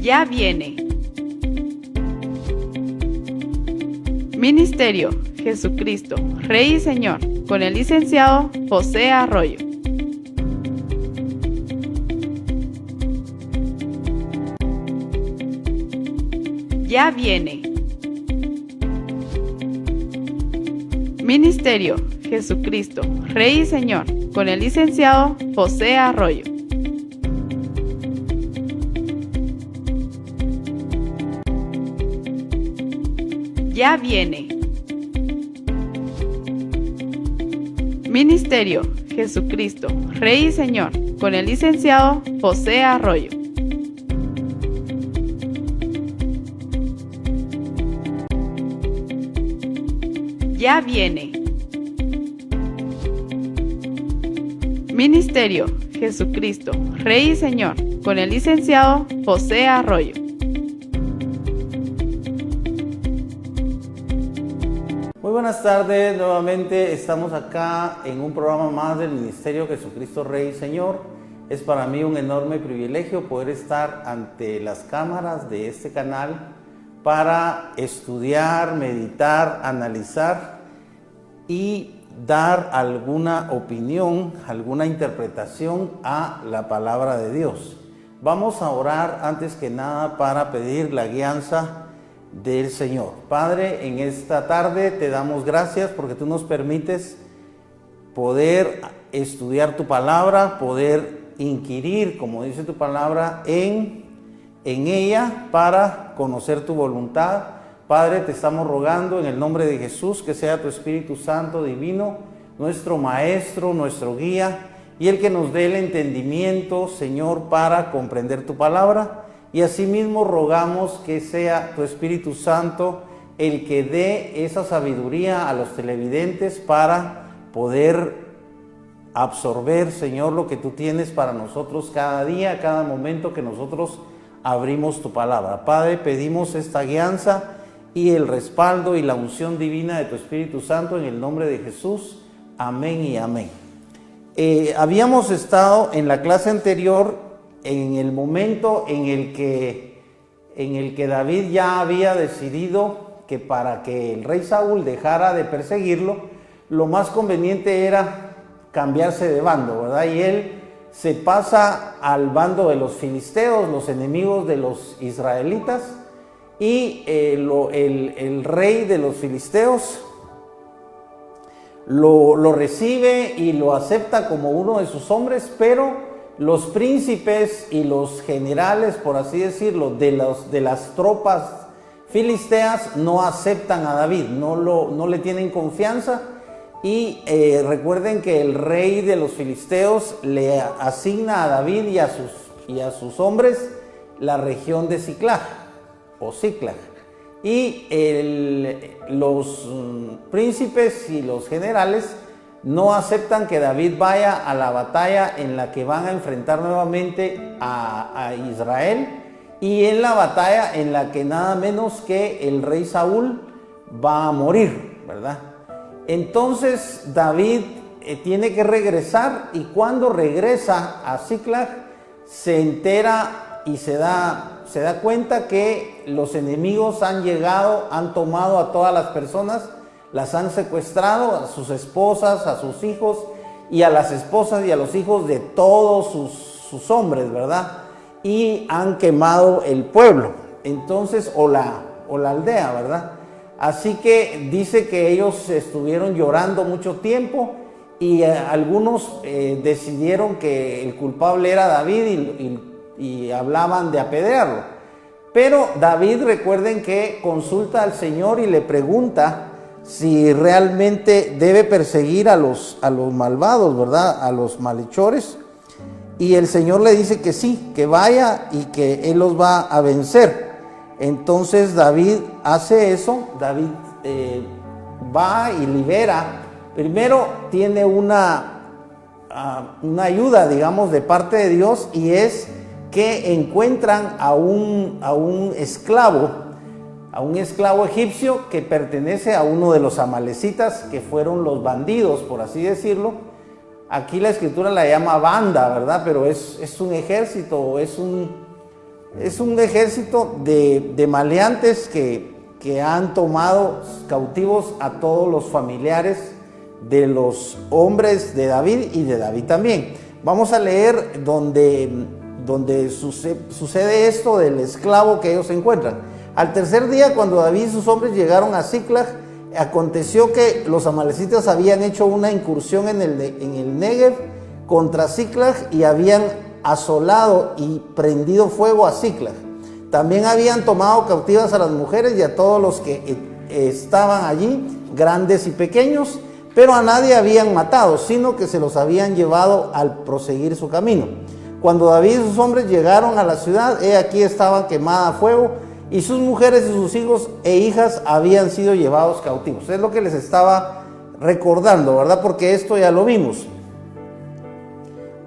Ya viene. Ministerio Jesucristo, Rey y Señor, con el licenciado José Arroyo. Ya viene. Ministerio Jesucristo, Rey y Señor, con el licenciado José Arroyo. Ya viene. Ministerio Jesucristo, Rey y Señor, con el licenciado José Arroyo. Ya viene. Ministerio Jesucristo, Rey y Señor, con el licenciado José Arroyo. Muy buenas tardes, nuevamente estamos acá en un programa más del Ministerio Jesucristo Rey y Señor. Es para mí un enorme privilegio poder estar ante las cámaras de este canal para estudiar, meditar, analizar y dar alguna opinión, alguna interpretación a la palabra de Dios. Vamos a orar antes que nada para pedir la guianza del Señor. Padre, en esta tarde te damos gracias porque tú nos permites poder estudiar tu palabra, poder inquirir, como dice tu palabra, en ella para conocer tu voluntad. Padre, te estamos rogando en el nombre de Jesús que sea tu Espíritu Santo divino, nuestro maestro, nuestro guía, y el que nos dé el entendimiento, Señor, para comprender tu palabra. Y asimismo rogamos que sea tu Espíritu Santo el que dé esa sabiduría a los televidentes para poder absorber, Señor, lo que tú tienes para nosotros cada día, cada momento que nosotros abrimos tu palabra. Padre, pedimos esta guianza y el respaldo y la unción divina de tu Espíritu Santo en el nombre de Jesús. Amén y amén. Habíamos estado en la clase anterior en el momento en el que David ya había decidido que para que el rey Saúl dejara de perseguirlo, lo más conveniente era cambiarse de bando, ¿verdad? Y él se pasa al bando de los filisteos, los enemigos de los israelitas, y el rey de los filisteos lo recibe y lo acepta como uno de sus hombres, pero los príncipes y los generales, por así decirlo, de las tropas filisteas no aceptan a David, no le tienen confianza. Y recuerden que el rey de los filisteos le asigna a David y a sus hombres la región de Siclag o Siclag. Y los príncipes y los generales no aceptan que David vaya a la batalla en la que van a enfrentar nuevamente a Israel, y en la batalla en la que nada menos que el rey Saúl va a morir, ¿verdad? Entonces David tiene que regresar, y cuando regresa a Siclag se entera y se da cuenta que los enemigos han llegado, han tomado a todas las personas, las han secuestrado, a sus esposas, a sus hijos, y a las esposas y a los hijos de todos sus hombres, ¿verdad? Y han quemado el pueblo, entonces, o la aldea, ¿verdad? Así que dice que ellos estuvieron llorando mucho tiempo, y algunos decidieron que el culpable era David y hablaban de apedrearlo. Pero David, recuerden que consulta al Señor y le pregunta si realmente debe perseguir a los malvados, ¿verdad? A los malhechores. Y el Señor le dice que sí, que vaya y que Él los va a vencer. Entonces David hace eso. David va y libera. Primero tiene una ayuda, digamos, de parte de Dios, y es que encuentran a un esclavo egipcio que pertenece a uno de los amalecitas, que fueron los bandidos, por así decirlo. Aquí la escritura la llama banda, ¿verdad? Pero es un ejército, es Es un ejército de maleantes que han tomado cautivos a todos los familiares de los hombres de David y de David también. Vamos a leer donde sucede esto del esclavo que ellos encuentran. Al tercer día, cuando David y sus hombres llegaron a Siclag, aconteció que los amalecitas habían hecho una incursión en el Negev contra Siclag y habían asolado y prendido fuego a Siclag. También habían tomado cautivas a las mujeres y a todos los que estaban allí, grandes y pequeños, pero a nadie habían matado, sino que se los habían llevado al proseguir su camino. Cuando David y sus hombres llegaron a la ciudad, he aquí estaba quemada a fuego, y sus mujeres y sus hijos e hijas habían sido llevados cautivos. Es lo que les estaba recordando, ¿verdad? Porque esto ya lo vimos.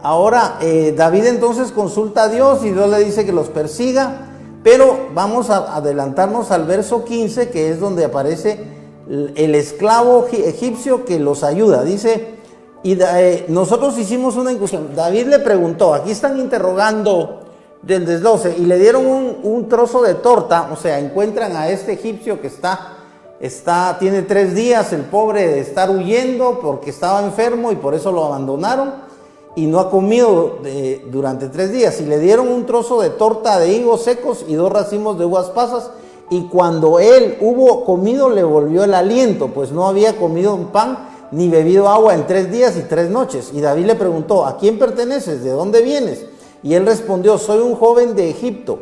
Ahora David entonces consulta a Dios y Dios le dice que los persiga, pero vamos a adelantarnos al verso 15, que es donde aparece el esclavo egipcio que los ayuda. Dice, nosotros hicimos una incursión. David le preguntó, aquí están interrogando del 12, y le dieron un trozo de torta. O sea, encuentran a este egipcio que tiene 3 días, el pobre, de estar huyendo porque estaba enfermo y por eso lo abandonaron, y no ha comido durante 3 días, y le dieron un trozo de torta de higos secos y 2 racimos de uvas pasas, y cuando él hubo comido le volvió el aliento, pues no había comido un pan ni bebido agua en 3 días y 3 noches. Y David le preguntó, ¿a quién perteneces? ¿De dónde vienes? Y él respondió, soy un joven de Egipto,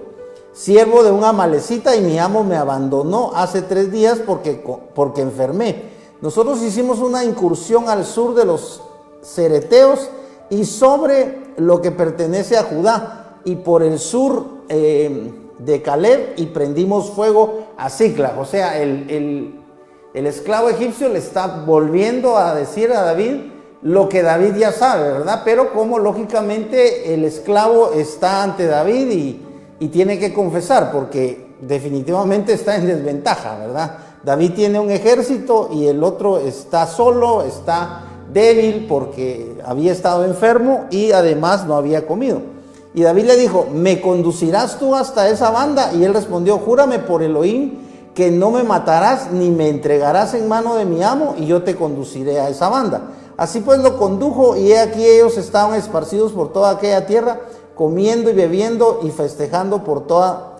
siervo de un amalecita, y mi amo me abandonó hace 3 días porque enfermé. Nosotros hicimos una incursión al sur de los cereteos y sobre lo que pertenece a Judá, y por el sur de Caleb, y prendimos fuego a Siclag. O sea, el esclavo egipcio le está volviendo a decir a David lo que David ya sabe, ¿verdad? Pero como lógicamente el esclavo está ante David y tiene que confesar, porque definitivamente está en desventaja, ¿verdad? David tiene un ejército y el otro está solo, está débil porque había estado enfermo y además no había comido. Y David le dijo, ¿me conducirás tú hasta esa banda? Y él respondió, júrame por Elohim que no me matarás ni me entregarás en mano de mi amo, y yo te conduciré a esa banda. Así pues lo condujo, y he aquí ellos estaban esparcidos por toda aquella tierra, comiendo y bebiendo y festejando por toda...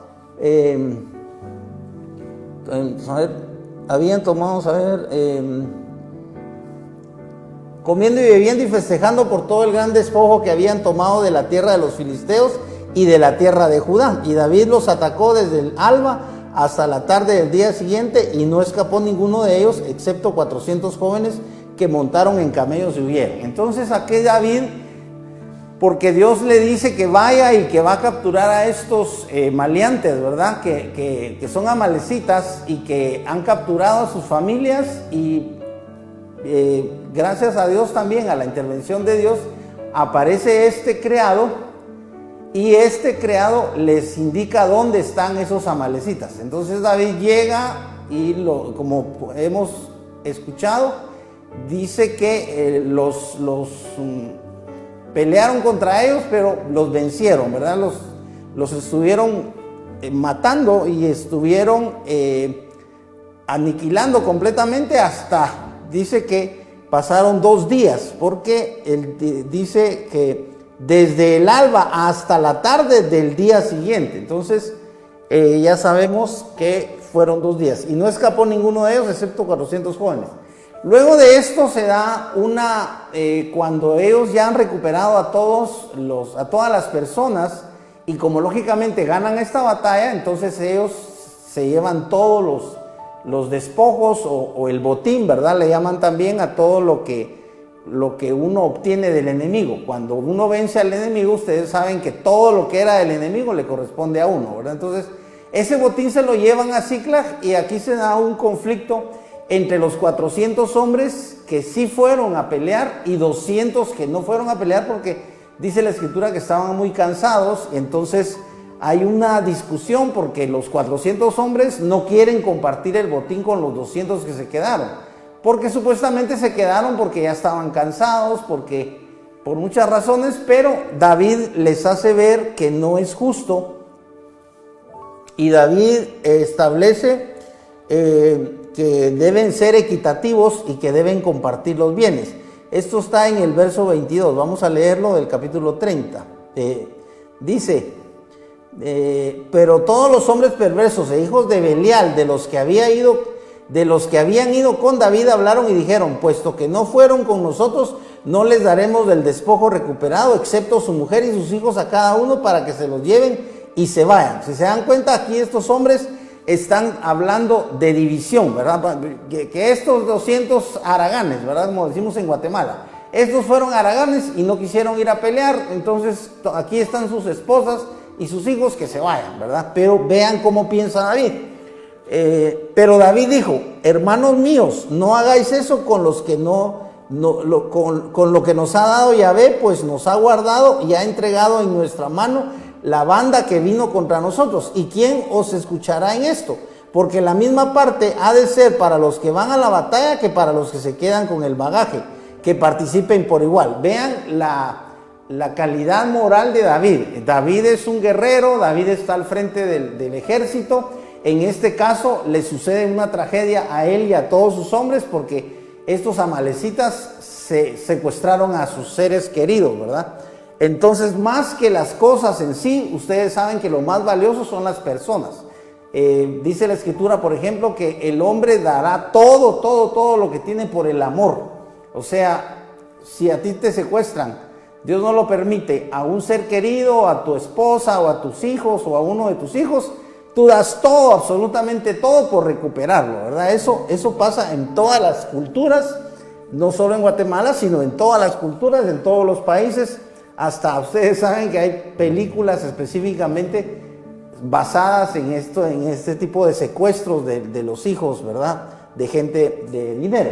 comiendo y bebiendo y festejando por todo el gran despojo que habían tomado de la tierra de los filisteos y de la tierra de Judá. Y David los atacó desde el alba hasta la tarde del día siguiente, y no escapó ninguno de ellos, excepto 400 jóvenes que montaron en camellos y huyeron. Entonces aquí David, porque Dios le dice que vaya y que va a capturar a estos maleantes, ¿verdad? Que son amalecitas y que han capturado a sus familias, y gracias a Dios también, a la intervención de Dios, aparece este criado, y este criado les indica dónde están esos amalecitas. Entonces David llega y como hemos escuchado, dice que los pelearon contra ellos, pero los vencieron, ¿verdad? Los estuvieron matando y estuvieron aniquilando completamente, hasta, dice que pasaron 2 días, porque él dice que desde el alba hasta la tarde del día siguiente. Entonces ya sabemos que fueron 2 días, y no escapó ninguno de ellos excepto 400 jóvenes. Luego de esto se da cuando ellos ya han recuperado a todas las personas, y como lógicamente ganan esta batalla, entonces ellos se llevan todos los despojos o el botín, ¿verdad? Le llaman también a todo lo que uno obtiene del enemigo. Cuando uno vence al enemigo, ustedes saben que todo lo que era del enemigo le corresponde a uno, ¿verdad? Entonces ese botín se lo llevan a Siclag, y aquí se da un conflicto entre los 400 hombres que sí fueron a pelear y 200 que no fueron a pelear, porque dice la escritura que estaban muy cansados. Entonces hay una discusión porque los 400 hombres no quieren compartir el botín con los 200 que se quedaron, porque supuestamente se quedaron porque ya estaban cansados, por muchas razones, pero David les hace ver que no es justo y David establece que deben ser equitativos y que deben compartir los bienes. Esto está en el verso 22, vamos a leerlo del capítulo 30. Dice, pero todos los hombres perversos e hijos de Belial, de los que habían ido con David, hablaron y dijeron, puesto que no fueron con nosotros, no les daremos del despojo recuperado, excepto su mujer y sus hijos a cada uno, para que se los lleven y se vayan. Si se dan cuenta, aquí estos hombres están hablando de división, ¿verdad? Que estos 200 haraganes, ¿verdad? Como decimos en Guatemala, estos fueron haraganes y no quisieron ir a pelear, entonces aquí están sus esposas y sus hijos, que se vayan, ¿verdad? Pero vean cómo piensa David. Pero David dijo, hermanos míos, no hagáis eso con los que con lo que nos ha dado Yahvé, pues nos ha guardado y ha entregado en nuestra mano la banda que vino contra nosotros. ¿Y quién os escuchará en esto? Porque la misma parte ha de ser para los que van a la batalla que para los que se quedan con el bagaje, que participen por igual. Vean la calidad moral de David. David es un guerrero, David está al frente del ejército. En este caso le sucede una tragedia a él y a todos sus hombres, porque estos amalecitas se secuestraron a sus seres queridos, ¿verdad? Entonces, más que las cosas en sí, ustedes saben que lo más valioso son las personas. Dice la Escritura, por ejemplo, que el hombre dará todo lo que tiene por el amor. O sea, si a ti te secuestran, Dios no lo permite, a un ser querido, a tu esposa o a tus hijos o a uno de tus hijos, tú das todo, absolutamente todo, por recuperarlo, ¿verdad? Eso pasa en todas las culturas, no solo en Guatemala, sino en todas las culturas, en todos los países. Hasta ustedes saben que hay películas específicamente basadas en este tipo de secuestros de los hijos, ¿verdad? De gente de dinero.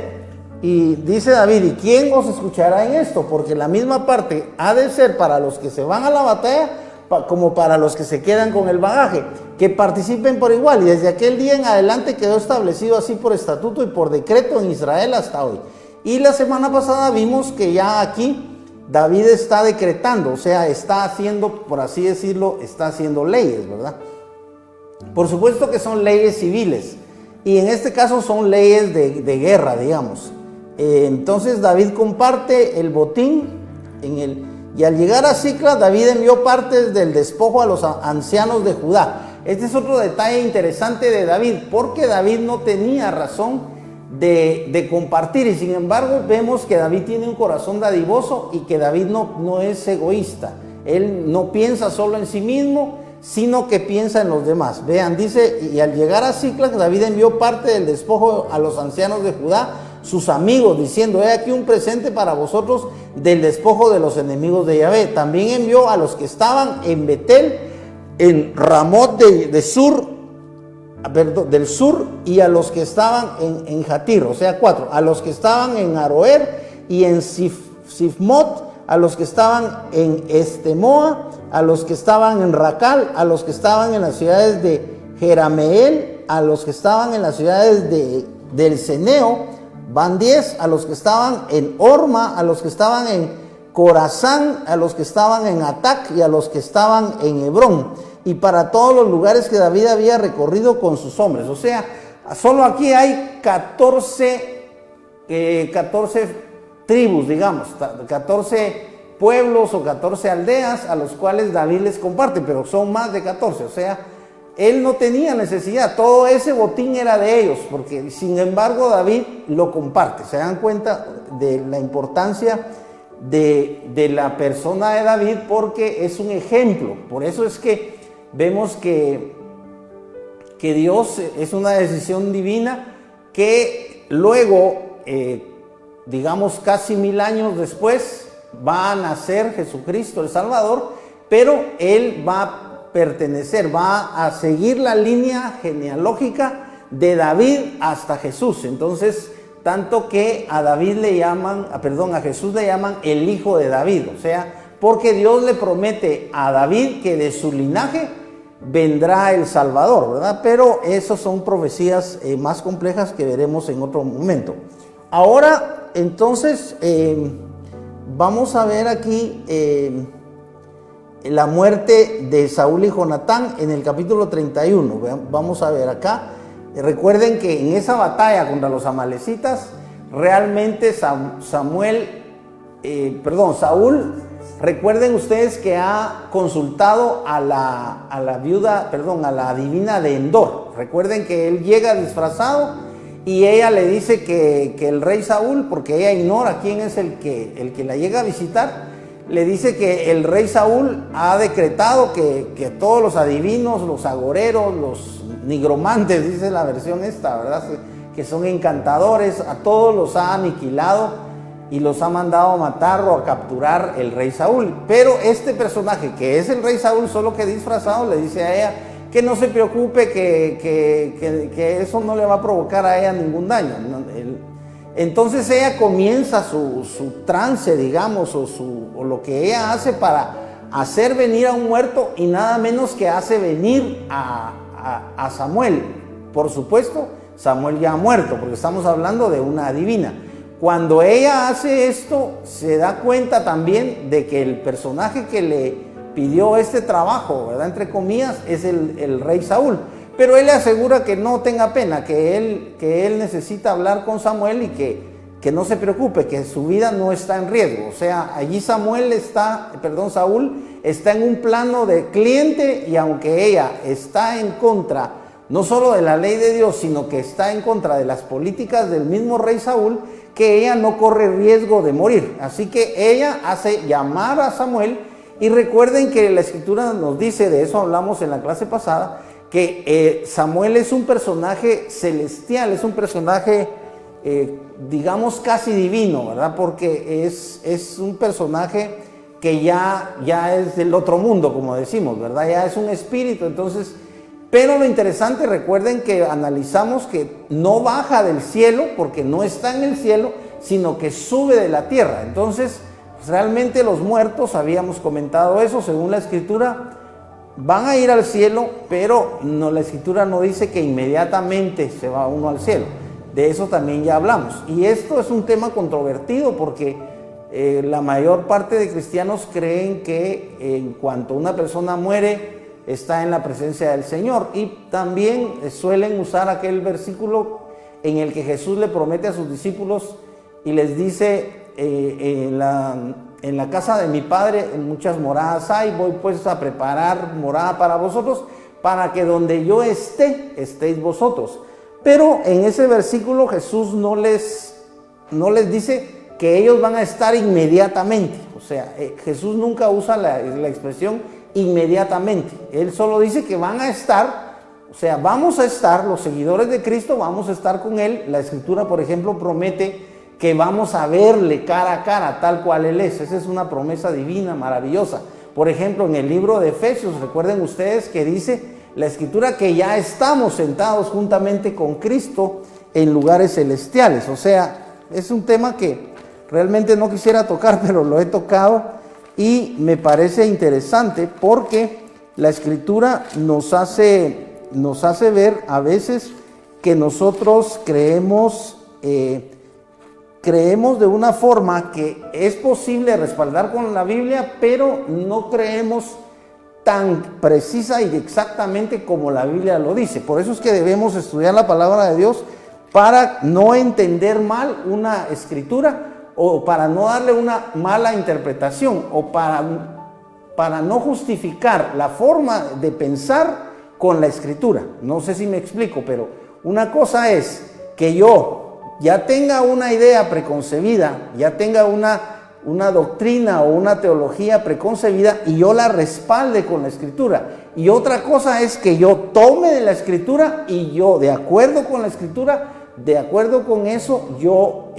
Y dice David, ¿y quién os escuchará en esto? Porque la misma parte ha de ser para los que se van a la batalla como para los que se quedan con el bagaje, que participen por igual. Y desde aquel día en adelante quedó establecido así por estatuto y por decreto en Israel hasta hoy. Y la semana pasada vimos que ya aquí David está decretando, o sea, está haciendo, por así decirlo, está haciendo leyes, ¿verdad? Por supuesto que son leyes civiles, y en este caso son leyes de guerra, digamos. Entonces David comparte el botín y al llegar a Siclag, David envió partes del despojo a los ancianos de Judá. Este es otro detalle interesante de David, porque David no tenía razón de compartir, y sin embargo vemos que David tiene un corazón dadivoso y que David no es egoísta. Él no piensa solo en sí mismo, sino que piensa en los demás. Vean, dice, y al llegar a Siclag, David envió parte del despojo a los ancianos de Judá, sus amigos, diciendo, he aquí un presente para vosotros del despojo de los enemigos de Yahvé. También envió a los que estaban en Betel, en Ramot del sur, y a los que estaban en Jatir, o sea 4, a los que estaban en Aroer y en Sifmot, a los que estaban en Estemoa, a los que estaban en Racal, a los que estaban en las ciudades de Jerameel, a los que estaban en las ciudades del Ceneo, van 10, a los que estaban en Orma, a los que estaban en Corazán, a los que estaban en Atac y a los que estaban en Hebrón, y para todos los lugares que David había recorrido con sus hombres. O sea, solo aquí hay 14 tribus, digamos, 14 pueblos o 14 aldeas a los cuales David les comparte, pero son más de 14, o sea, él no tenía necesidad, todo ese botín era de ellos, porque sin embargo David lo comparte. Se dan cuenta de la importancia de la persona de David, porque es un ejemplo. Por eso es que vemos que Dios es una decisión divina que luego, digamos casi 1000 años después, va a nacer Jesucristo el Salvador, pero Él va a pertenecer, va a seguir la línea genealógica de David hasta Jesús. Entonces, tanto que a Jesús le llaman el hijo de David, o sea, porque Dios le promete a David que de su linaje vendrá el Salvador, ¿verdad? Pero esas son profecías más complejas que veremos en otro momento. Ahora, entonces, vamos a ver aquí la muerte de Saúl y Jonatán en el capítulo 31. Vamos a ver acá. Recuerden que en esa batalla contra los amalecitas, realmente Saúl, recuerden ustedes que ha consultado a la adivina de Endor. Recuerden que él llega disfrazado y ella le dice que el rey Saúl, porque ella ignora quién es el que la llega a visitar, le dice que el rey Saúl ha decretado que todos los adivinos, los agoreros, los nigromantes, dice la versión esta, ¿verdad?, que son encantadores, a todos los ha aniquilado y los ha mandado a matar o a capturar el rey Saúl. Pero este personaje, que es el rey Saúl, solo que disfrazado, le dice a ella que no se preocupe, que eso no le va a provocar a ella ningún daño. Entonces ella comienza su trance, digamos, o lo que ella hace para hacer venir a un muerto, y nada menos que hace venir a Samuel. Por supuesto, Samuel ya ha muerto, porque estamos hablando de una adivina. Cuando ella hace esto, se da cuenta también de que el personaje que le pidió este trabajo, ¿verdad?, entre comillas, es el rey Saúl. Pero él le asegura que no tenga pena, que él necesita hablar con Samuel y que no se preocupe, que su vida no está en riesgo. O sea, allí Saúl está en un plano de cliente, y aunque ella está en contra no solo de la ley de Dios, sino que está en contra de las políticas del mismo rey Saúl, que ella no corre riesgo de morir. Así que ella hace llamar a Samuel, y recuerden que la escritura nos dice, de eso hablamos en la clase pasada, que Samuel es un personaje celestial, es un personaje, digamos, casi divino, ¿verdad? Porque es un personaje que ya es del otro mundo, como decimos, ¿verdad? Ya es un espíritu. Entonces, pero lo interesante, recuerden que analizamos que no baja del cielo, porque no está en el cielo, sino que sube de la tierra. Entonces, realmente los muertos, habíamos comentado eso, según la escritura, van a ir al cielo, pero la escritura no dice que inmediatamente se va uno al cielo. De eso también ya hablamos. Y esto es un tema controvertido, porque la mayor parte de cristianos creen que en cuanto una persona muere, está en la presencia del Señor. Y también suelen usar aquel versículo en el que Jesús le promete a sus discípulos y les dice, en la casa de mi Padre en muchas moradas hay, voy pues a preparar morada para vosotros, para que donde yo esté, estéis vosotros. Pero en ese versículo Jesús no les dice que ellos van a estar inmediatamente. O sea, Jesús nunca usa la expresión inmediatamente. Él solo dice que van a estar, o sea, vamos a estar, los seguidores de Cristo vamos a estar con Él. La escritura, por ejemplo, promete que vamos a verle cara a cara, tal cual Él es. Esa es una promesa divina, maravillosa. Por ejemplo, en el libro de Efesios, recuerden ustedes que dice la escritura que ya estamos sentados juntamente con Cristo en lugares celestiales. O sea, es un tema que realmente no quisiera tocar, pero lo he tocado y me parece interesante, porque la escritura nos hace ver a veces que nosotros creemos de una forma que es posible respaldar con la Biblia, pero no creemos tan precisa y exactamente como la Biblia lo dice. Por eso es que debemos estudiar la palabra de Dios, para no entender mal una escritura, o para no darle una mala interpretación, o para no justificar la forma de pensar con la escritura. No sé si me explico, pero una cosa es que yo ya tenga una idea preconcebida, ya tenga una doctrina o una teología preconcebida, y yo la respalde con la escritura. Y otra cosa es que yo tome de la escritura y yo, de acuerdo con la escritura, de acuerdo con eso, yo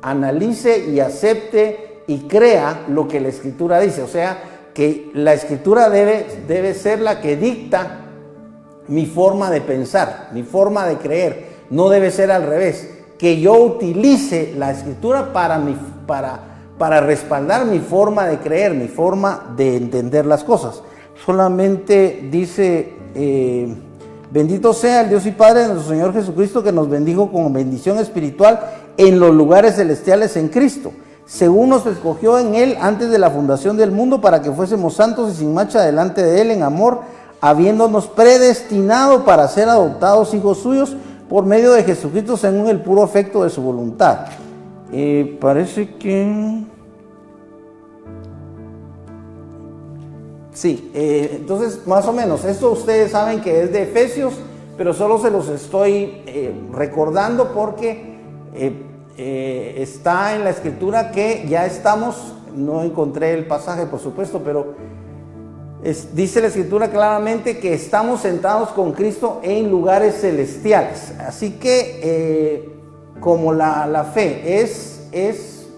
analice y acepte y crea lo que la escritura dice. O sea, que la escritura debe ser la que dicta mi forma de pensar, mi forma de creer. No debe ser al revés, que yo utilice la escritura para respaldar mi forma de creer, mi forma de entender las cosas. Solamente dice, bendito sea el Dios y Padre de nuestro Señor Jesucristo, que nos bendijo con bendición espiritual en los lugares celestiales en Cristo. según nos escogió en Él antes de la fundación del mundo, para que fuésemos santos y sin mancha delante de Él en amor, habiéndonos predestinado para ser adoptados hijos suyos por medio de Jesucristo según el puro afecto de su voluntad. Parece que... Sí, entonces más o menos, esto ustedes saben que es de Efesios, pero solo se los estoy recordando porque está en la escritura que ya estamos, no encontré el pasaje por supuesto, pero dice la escritura claramente que estamos sentados con Cristo en lugares celestiales. Así que como la fe es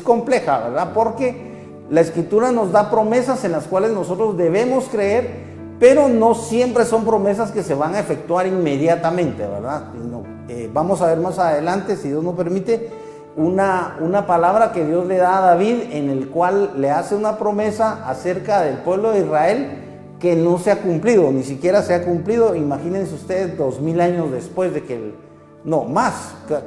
compleja, ¿verdad? Porque la escritura nos da promesas en las cuales nosotros debemos creer, pero no siempre son promesas que se van a efectuar inmediatamente, ¿verdad? Vamos a ver más adelante, si Dios nos permite, una palabra que Dios le da a David, en el cual le hace una promesa acerca del pueblo de Israel que no se ha cumplido, ni siquiera se ha cumplido. Imagínense ustedes 2000 años después de que,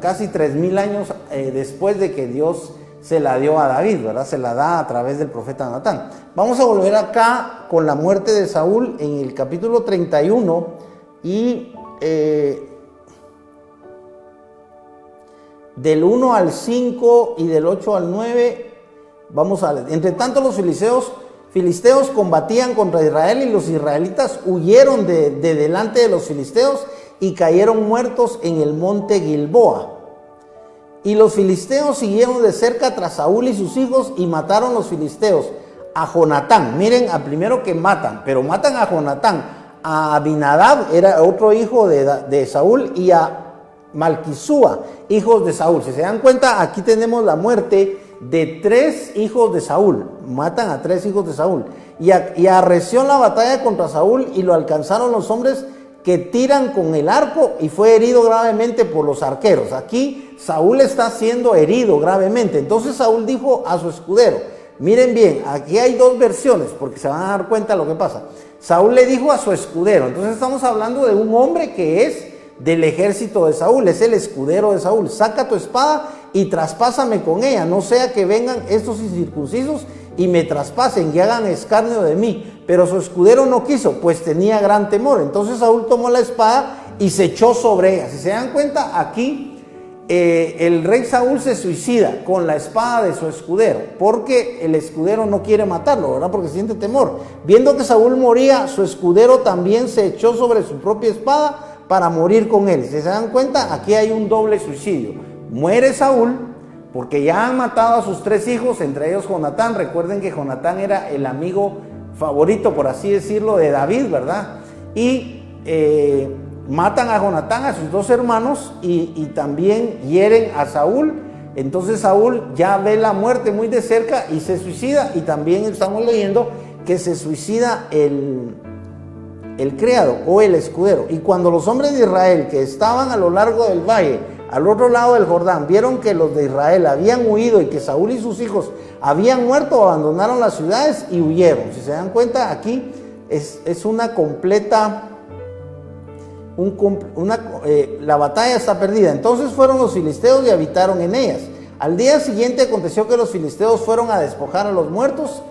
casi 3000 años después de que Dios se la dio a David, ¿verdad? Se la da a través del profeta Natán. Vamos a volver acá con la muerte de Saúl en el capítulo 31 y del 1 al 5 y del 8 al 9, vamos a leer. Entre tanto los filisteos combatían contra Israel, y los israelitas huyeron de delante de los filisteos y cayeron muertos en el monte Gilboa. Y los filisteos siguieron de cerca tras Saúl y sus hijos, y mataron los filisteos a Jonatán. Miren, a primero que matan, pero matan a Jonatán, a Abinadab, era otro hijo de Saúl, y a Malquisúa, hijos de Saúl. Si se dan cuenta, aquí tenemos la muerte de 3 hijos de Saúl. Matan a 3 hijos de Saúl. Y arreció la batalla contra Saúl, y lo alcanzaron los hombres que tiran con el arco, y fue herido gravemente por los arqueros. Aquí Saúl está siendo herido gravemente. Entonces Saúl dijo a su escudero, miren bien, aquí hay 2 versiones, porque se van a dar cuenta de lo que pasa. Saúl le dijo a su escudero, entonces estamos hablando de un hombre que es del ejército de Saúl, es el escudero de Saúl. Saca tu espada y traspásame con ella, no sea que vengan estos incircuncisos y me traspasen y hagan escarnio de mí. Pero su escudero no quiso, pues tenía gran temor. Entonces Saúl tomó la espada y se echó sobre ella. Si se dan cuenta, aquí el rey Saúl se suicida con la espada de su escudero, porque el escudero no quiere matarlo, ¿verdad? Porque siente temor. Viendo que Saúl moría, su escudero también se echó sobre su propia espada para morir con él. Si se dan cuenta, aquí hay un doble suicidio. Muere Saúl porque ya han matado a sus 3 hijos, entre ellos Jonatán. Recuerden que Jonatán era el amigo favorito, por así decirlo, de David, ¿verdad? Y matan a Jonatán, a sus 2 hermanos, y también hieren a Saúl. Entonces Saúl ya ve la muerte muy de cerca y se suicida. Y también estamos leyendo que se suicida el criado o el escudero. Y cuando los hombres de Israel que estaban a lo largo del valle, al otro lado del Jordán, vieron que los de Israel habían huido y que Saúl y sus hijos habían muerto, abandonaron las ciudades y huyeron. Si se dan cuenta, aquí es una completa... la batalla está perdida. Entonces fueron los filisteos y habitaron en ellas. Al día siguiente aconteció que los filisteos fueron a despojar a los muertos,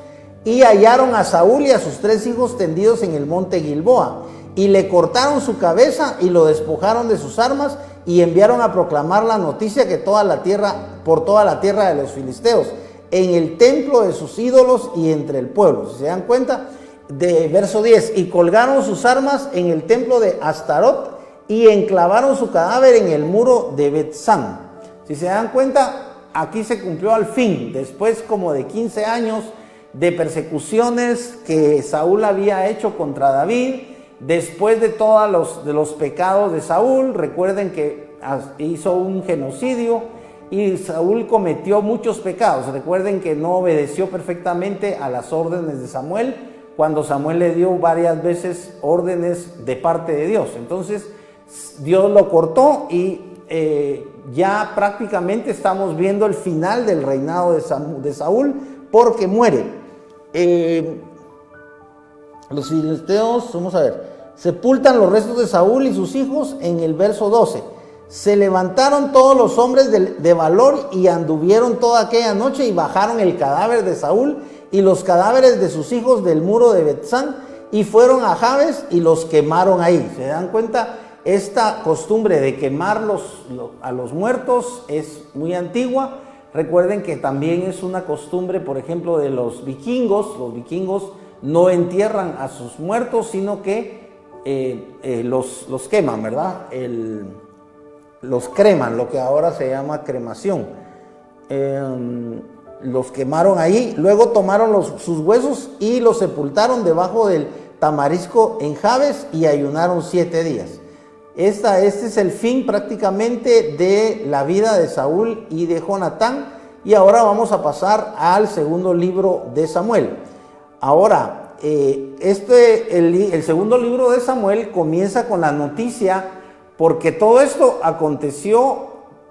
y hallaron a Saúl y a sus 3 hijos tendidos en el monte Gilboa, y le cortaron su cabeza y lo despojaron de sus armas, y enviaron a proclamar la noticia que por toda la tierra de los filisteos, en el templo de sus ídolos y entre el pueblo. Si se dan cuenta, de verso 10, y colgaron sus armas en el templo de Astarot, y enclavaron su cadáver en el muro de Bet-San. Si se dan cuenta, aquí se cumplió al fin, después como de 15 años de persecuciones que Saúl había hecho contra David, después de todos los pecados de Saúl. Recuerden que hizo un genocidio y Saúl cometió muchos pecados. Recuerden que no obedeció perfectamente a las órdenes de Samuel, cuando Samuel le dio varias veces órdenes de parte de Dios. Entonces Dios lo cortó, y ya prácticamente estamos viendo el final del reinado de Saúl, porque muere. Los filisteos, vamos a ver, sepultan los restos de Saúl y sus hijos en el verso 12. Se levantaron todos los hombres de valor y anduvieron toda aquella noche y bajaron el cadáver de Saúl y los cadáveres de sus hijos del muro de Betzán y fueron a Jabes y los quemaron ahí. ¿Se dan cuenta? Esta costumbre de quemar a los muertos es muy antigua. Recuerden que también es una costumbre, por ejemplo, de los vikingos. Los vikingos no entierran a sus muertos, sino que los queman, ¿verdad? Los creman, lo que ahora se llama cremación. Los quemaron ahí, luego tomaron sus huesos y los sepultaron debajo del tamarisco en Jabes y ayunaron 7 días. Este es el fin prácticamente de la vida de Saúl y de Jonatán. Y ahora vamos a pasar al segundo libro de Samuel. Ahora, el segundo libro de Samuel comienza con la noticia, porque todo esto aconteció,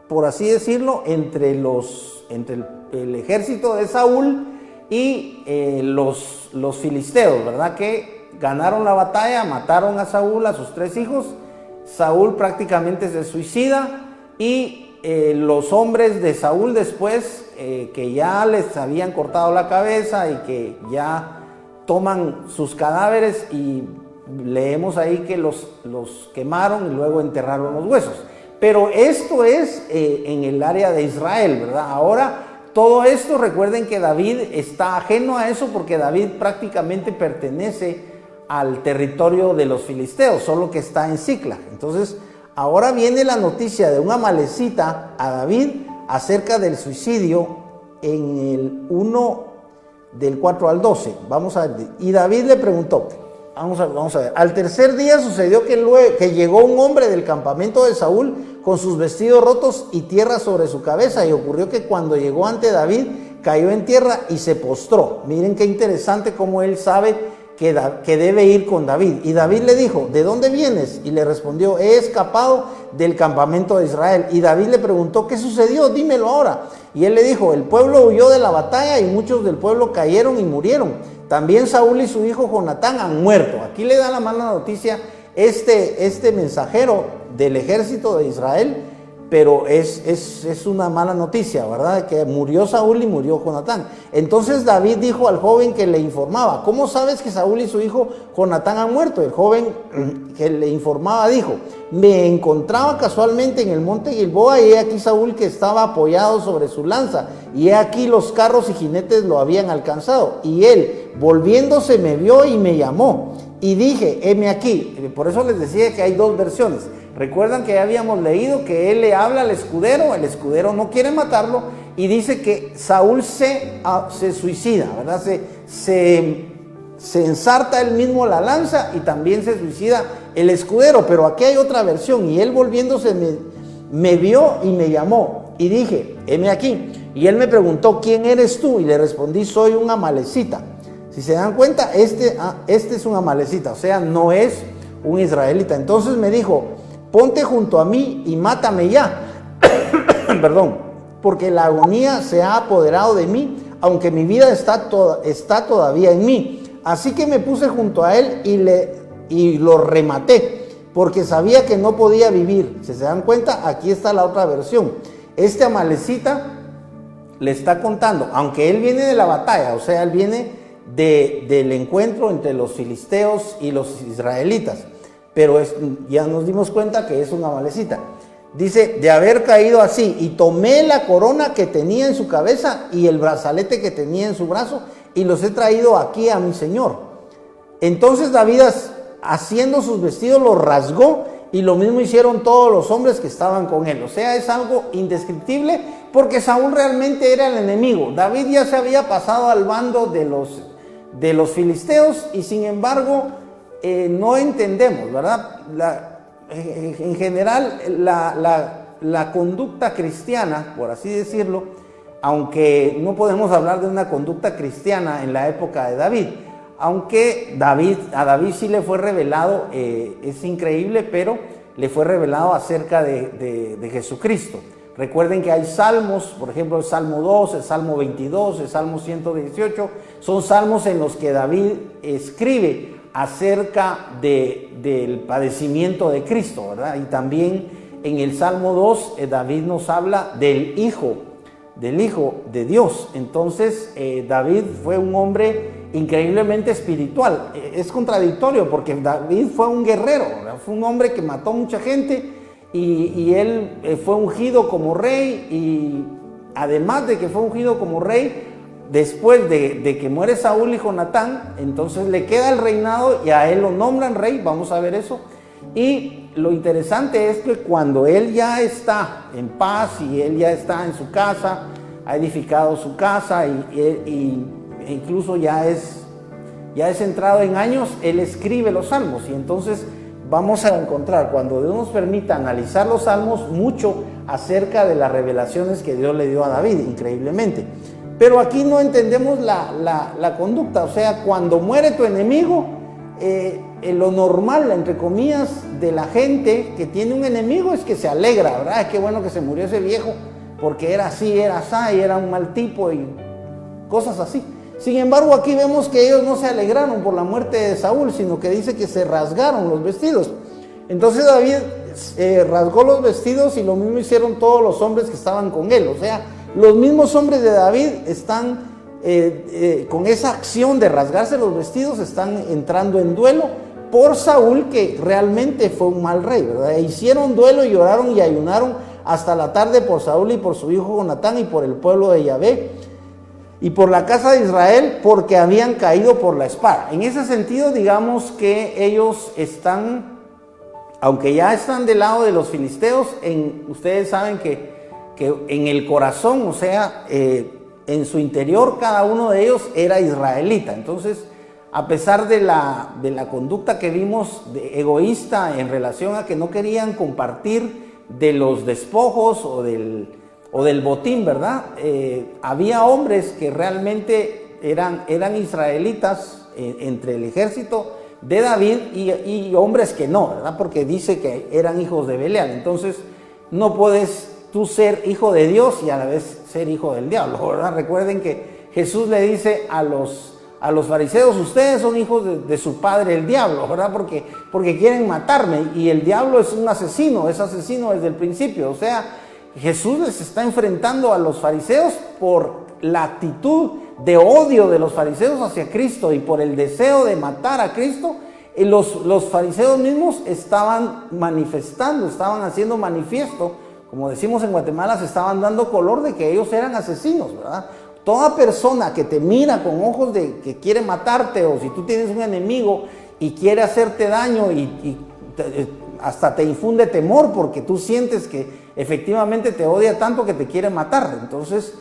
por así decirlo, entre el ejército de Saúl y los filisteos, ¿verdad? Que ganaron la batalla, mataron a Saúl, a sus 3 hijos. Saúl prácticamente se suicida y los hombres de Saúl después, que ya les habían cortado la cabeza y que ya toman sus cadáveres y leemos ahí que los quemaron y luego enterraron los huesos. Pero esto es en el área de Israel, ¿verdad? Ahora todo esto, recuerden que David está ajeno a eso porque David prácticamente pertenece al territorio de los filisteos, solo que está en Siclag. Entonces, ahora viene la noticia de un amalecita a David acerca del suicidio en el 1 del 4 al 12. Vamos a ver. Y David le preguntó, vamos a ver. Al tercer día sucedió que llegó un hombre del campamento de Saúl con sus vestidos rotos y tierra sobre su cabeza. Y ocurrió que cuando llegó ante David, cayó en tierra y se postró. Miren qué interesante cómo él sabe que debe ir con David. Y David le dijo, ¿de dónde vienes? Y le respondió, he escapado del campamento de Israel. Y David le preguntó, ¿qué sucedió? Dímelo ahora. Y él le dijo, el pueblo huyó de la batalla y muchos del pueblo cayeron y murieron. También Saúl y su hijo Jonatán han muerto. Aquí le da la mala noticia este mensajero del ejército de Israel, pero es una mala noticia, ¿verdad? Que murió Saúl y murió Jonatán. Entonces David dijo al joven que le informaba, ¿cómo sabes que Saúl y su hijo Jonatán han muerto? El joven que le informaba dijo, me encontraba casualmente en el monte Gilboa y he aquí Saúl que estaba apoyado sobre su lanza y he aquí los carros y jinetes lo habían alcanzado. Y él, volviéndose, me vio y me llamó y dije, heme aquí. Por eso les decía que hay 2 versiones. Recuerdan que ya habíamos leído que él le habla al escudero, el escudero no quiere matarlo y dice que Saúl se suicida, ¿verdad? Se ensarta él mismo la lanza y también se suicida el escudero. Pero aquí hay otra versión, y él volviéndose me vio y me llamó y dije, heme aquí. Y él me preguntó, ¿quién eres tú? Y le respondí, soy un amalecita. Si se dan cuenta, este es un amalecita, o sea, no es un israelita. Entonces me dijo, ponte junto a mí y mátame ya, perdón, porque la agonía se ha apoderado de mí, aunque mi vida está todavía en mí. Así que me puse junto a él y lo rematé, porque sabía que no podía vivir. Si se dan cuenta, aquí está la otra versión. Este amalecita le está contando, aunque él viene de la batalla, o sea, él viene del encuentro entre los filisteos y los israelitas, pero ya nos dimos cuenta que es una amalecita. Dice, de haber caído así, y tomé la corona que tenía en su cabeza y el brazalete que tenía en su brazo, y los he traído aquí a mi señor. Entonces David, haciendo sus vestidos, los rasgó, y lo mismo hicieron todos los hombres que estaban con él. O sea, es algo indescriptible, porque Saúl realmente era el enemigo. David ya se había pasado al bando de los filisteos, y sin embargo no entendemos, ¿verdad? En general la conducta cristiana, por así decirlo, aunque no podemos hablar de una conducta cristiana en la época de David, aunque a David sí le fue revelado, es increíble, pero le fue revelado acerca de Jesucristo. Recuerden que hay salmos, por ejemplo el Salmo 2, el Salmo 22, el Salmo 118, son salmos en los que David escribe acerca del padecimiento de Cristo, ¿verdad? Y también en el Salmo 2 David nos habla del Hijo de Dios. Entonces David fue un hombre increíblemente espiritual. Es contradictorio porque David fue un guerrero, ¿verdad? Fue un hombre que mató mucha gente y él fue ungido como rey, y además de que fue ungido como rey, después de que muere Saúl y Jonatán, entonces le queda el reinado y a él lo nombran rey. Vamos a ver eso. Y lo interesante es que cuando él ya está en paz y él ya está en su casa, ha edificado su casa y incluso ya es entrado en años, él escribe los salmos. Y entonces vamos a encontrar, cuando Dios nos permita analizar los salmos, mucho acerca de las revelaciones que Dios le dio a David, increíblemente. Pero aquí no entendemos la conducta. O sea, cuando muere tu enemigo, lo normal, entre comillas, de la gente que tiene un enemigo es que se alegra, ¿verdad? Qué bueno que se murió ese viejo, porque era así, era así, y era un mal tipo y cosas así. Sin embargo, aquí vemos que ellos no se alegraron por la muerte de Saúl, sino que dice que se rasgaron los vestidos. Entonces David rasgó los vestidos, y lo mismo hicieron todos los hombres que estaban con él. O sea, los mismos hombres de David están con esa acción de rasgarse los vestidos, están entrando en duelo por Saúl, que realmente fue un mal rey, ¿verdad? Hicieron duelo y lloraron y ayunaron hasta la tarde por Saúl y por su hijo Jonatán y por el pueblo de Yahvé y por la casa de Israel, porque habían caído por la espada. En ese sentido, digamos que ellos están, aunque ya están del lado de los filisteos, ustedes saben que en el corazón, o sea, en su interior, cada uno de ellos era israelita. Entonces, a pesar de la conducta que vimos de egoísta en relación a que no querían compartir de los despojos o del botín, ¿verdad? Había hombres que realmente eran israelitas entre el ejército de David y hombres que no, ¿verdad? Porque dice que eran hijos de Belial. Entonces, no puedes tú ser hijo de Dios y a la vez ser hijo del diablo, ¿verdad? Recuerden que Jesús le dice a los fariseos: ustedes son hijos de su padre el diablo, ¿verdad? Porque quieren matarme, y el diablo es un asesino, es asesino desde el principio. O sea, Jesús les está enfrentando a los fariseos por la actitud de odio de los fariseos hacia Cristo y por el deseo de matar a Cristo. Y los fariseos mismos estaban manifestando, estaban haciendo manifiesto, como decimos en Guatemala, se estaban dando color de que ellos eran asesinos, ¿verdad? Toda persona que te mira con ojos de que quiere matarte, o si tú tienes un enemigo y quiere hacerte daño hasta te infunde temor porque tú sientes que efectivamente te odia tanto que te quiere matar. Entonces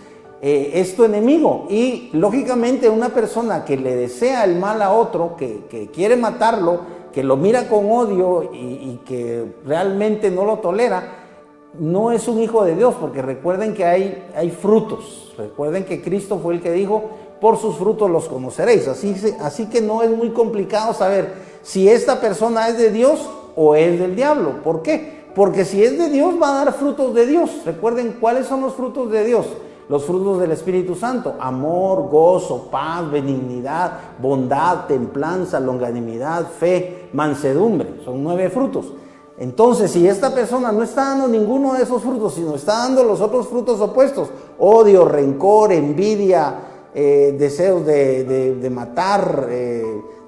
es tu enemigo, y lógicamente una persona que le desea el mal a otro, que quiere matarlo, que lo mira con odio y que realmente no lo tolera, no es un hijo de Dios, porque recuerden que hay frutos. Recuerden que Cristo fue el que dijo: por sus frutos los conoceréis. Así que no es muy complicado saber si esta persona es de Dios o es del diablo. ¿Por qué? Porque si es de Dios, va a dar frutos de Dios. Recuerden, ¿cuáles son los frutos de Dios? Los frutos del Espíritu Santo: amor, gozo, paz, benignidad, bondad, templanza, longanimidad, fe, mansedumbre. Son 9 frutos. Entonces, si esta persona no está dando ninguno de esos frutos, sino está dando los otros frutos opuestos: odio, rencor, envidia, deseos de matar,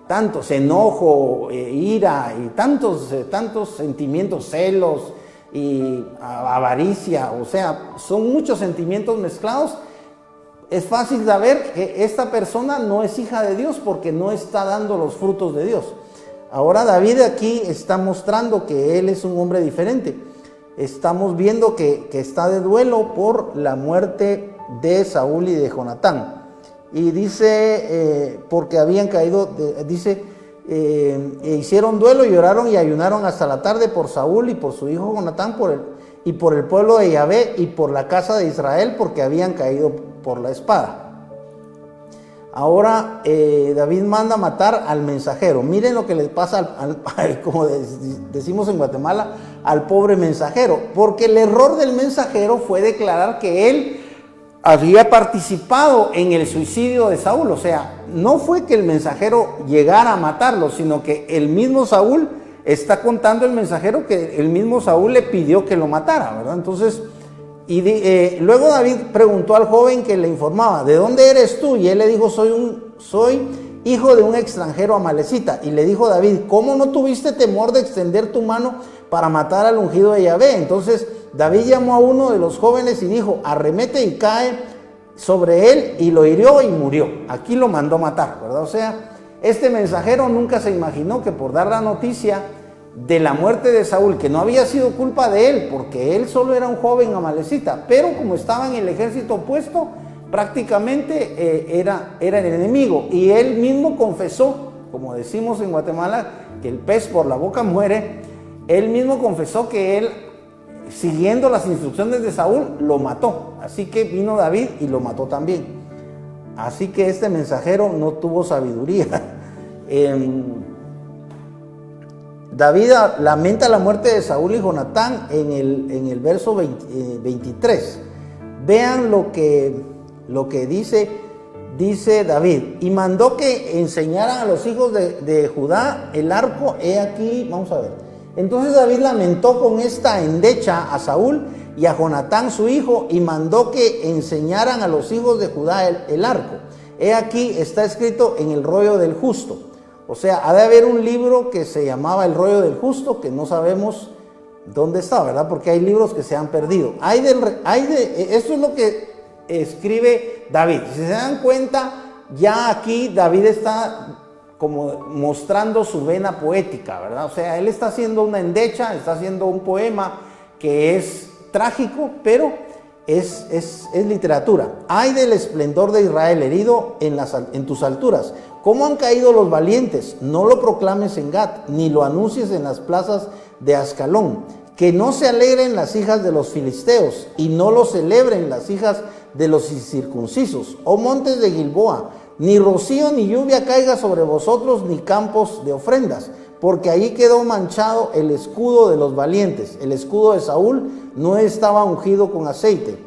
tantos, enojo, ira y tantos sentimientos, celos y avaricia, o sea, son muchos sentimientos mezclados. Es fácil saber que esta persona no es hija de Dios porque no está dando los frutos de Dios. Ahora David aquí está mostrando que él es un hombre diferente. Estamos viendo que está de duelo por la muerte de Saúl y de Jonatán. Y dice, porque habían caído, hicieron duelo, lloraron y ayunaron hasta la tarde por Saúl y por su hijo Jonatán y por el pueblo de Yahvé y por la casa de Israel, porque habían caído por la espada. Ahora David manda matar al mensajero. Miren lo que le pasa como decimos en Guatemala, al pobre mensajero, porque el error del mensajero fue declarar que él había participado en el suicidio de Saúl. O sea, no fue que el mensajero llegara a matarlo, sino que el mismo Saúl está contando el mensajero que el mismo Saúl le pidió que lo matara, ¿verdad? Entonces, luego David preguntó al joven que le informaba, ¿de dónde eres tú? Y él le dijo, soy hijo de un extranjero amalecita. Y le dijo David, ¿cómo no tuviste temor de extender tu mano para matar al ungido de Yahvé? Entonces David llamó a uno de los jóvenes y dijo, arremete y cae sobre él, y lo hirió y murió. Aquí lo mandó matar, ¿verdad? O sea, este mensajero nunca se imaginó que por dar la noticia de la muerte de Saúl, que no había sido culpa de él, porque él solo era un joven amalecita, pero como estaba en el ejército opuesto, prácticamente era el enemigo. Y él mismo confesó, como decimos en Guatemala, que el pez por la boca muere. Él mismo confesó que él, siguiendo las instrucciones de Saúl, lo mató. Así que vino David y lo mató también. Así que este mensajero no tuvo sabiduría. David lamenta la muerte de Saúl y Jonatán en el verso 23. Vean lo que dice David. Y mandó que enseñaran a los hijos de Judá el arco. He aquí, vamos a ver. Entonces David lamentó con esta endecha a Saúl y a Jonatán su hijo, y mandó que enseñaran a los hijos de Judá el arco. He aquí, está escrito en el rollo del justo. O sea, ha de haber un libro que se llamaba el rollo del justo, que no sabemos dónde está, ¿verdad? Porque hay libros que se han perdido. Esto es lo que escribe David. Si se dan cuenta, ya aquí David está como mostrando su vena poética, ¿verdad? O sea, él está haciendo una endecha, está haciendo un poema que es trágico, pero es literatura. Ay del esplendor de Israel herido en tus alturas. ¿Cómo han caído los valientes? No lo proclames en Gat, ni lo anuncies en las plazas de Ascalón. Que no se alegren las hijas de los filisteos, y no lo celebren las hijas de los incircuncisos. Oh montes de Gilboa, ni rocío ni lluvia caiga sobre vosotros, ni campos de ofrendas, porque allí quedó manchado el escudo de los valientes. El escudo de Saúl no estaba ungido con aceite,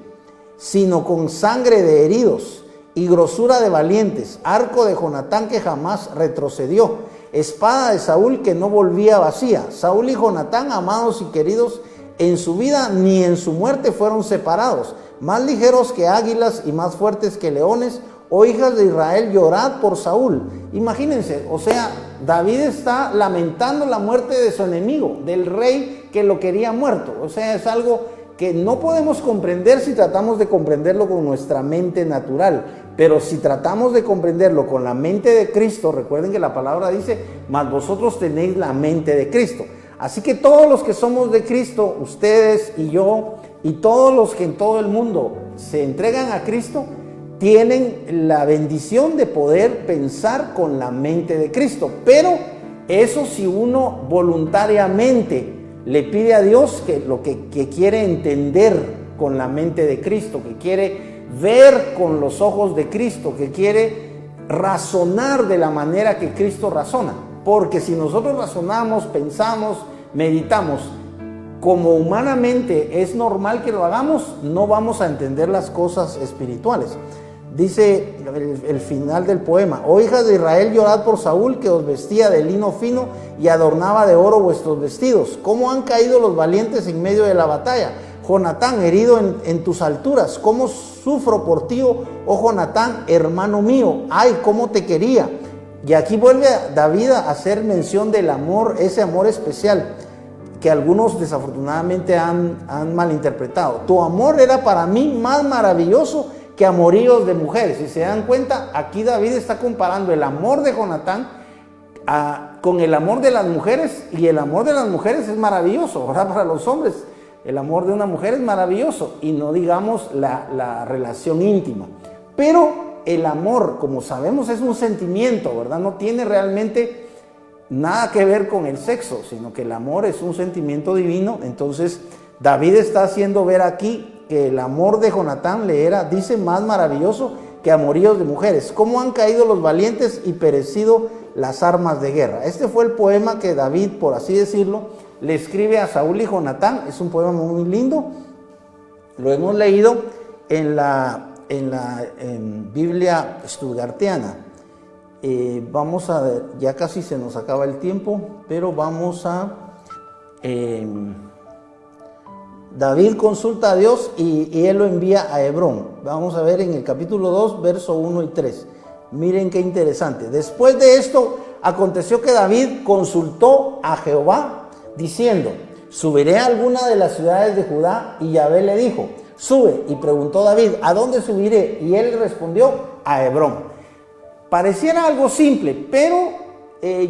sino con sangre de heridos y grosura de valientes, arco de Jonatán que jamás retrocedió, espada de Saúl que no volvía vacía. Saúl y Jonatán, amados y queridos en su vida, ni en su muerte fueron separados, más ligeros que águilas y más fuertes que leones. Oh hijas de Israel, llorad por Saúl. Imagínense, o sea, David está lamentando la muerte de su enemigo, del rey que lo quería muerto. O sea, es algo que no podemos comprender si tratamos de comprenderlo con nuestra mente natural, pero si tratamos de comprenderlo con la mente de Cristo, recuerden que la palabra dice, mas vosotros tenéis la mente de Cristo. Así que todos los que somos de Cristo, ustedes y yo, y todos los que en todo el mundo se entregan a Cristo, tienen la bendición de poder pensar con la mente de Cristo. Pero eso si uno voluntariamente le pide a Dios que lo que quiere entender con la mente de Cristo, que quiere ver con los ojos de Cristo, que quiere razonar de la manera que Cristo razona. Porque si nosotros razonamos, pensamos, meditamos como humanamente es normal que lo hagamos, no vamos a entender las cosas espirituales. Dice el final del poema: oh hijas de Israel, llorad por Saúl, que os vestía de lino fino y adornaba de oro vuestros vestidos. ¿Cómo han caído los valientes en medio de la batalla? Jonatán, herido en tus alturas. ¿Cómo sufro por ti, oh Jonatán, hermano mío? Ay, cómo te quería. Y aquí vuelve David a hacer mención del amor, ese amor especial que algunos desafortunadamente han malinterpretado. Tu amor era para mí más maravilloso que amoríos de mujeres. Si se dan cuenta, aquí David está comparando el amor de Jonatán con el amor de las mujeres, y el amor de las mujeres es maravilloso, ¿verdad? Para los hombres el amor de una mujer es maravilloso, y no digamos la relación íntima. Pero el amor, como sabemos, es un sentimiento, ¿verdad? No tiene realmente nada que ver con el sexo, sino que el amor es un sentimiento divino. Entonces David está haciendo ver aquí que el amor de Jonatán le era, dice, más maravilloso que amoríos de mujeres. ¿Cómo han caído los valientes y perecido las armas de guerra? Este fue el poema que David, por así decirlo, le escribe a Saúl y Jonatán. Es un poema muy lindo. Lo hemos leído en la Biblia Stuttgartiana. Vamos a ver, ya casi se nos acaba el tiempo, pero vamos a... David consulta a Dios y él lo envía a Hebrón. Vamos a ver en el capítulo 2, verso 1 y 3. Miren qué interesante. Después de esto, aconteció que David consultó a Jehová, diciendo: ¿subiré a alguna de las ciudades de Judá? Y Yahvé le dijo: sube. Y preguntó David: ¿a dónde subiré? Y él respondió: a Hebrón. Pareciera algo simple, pero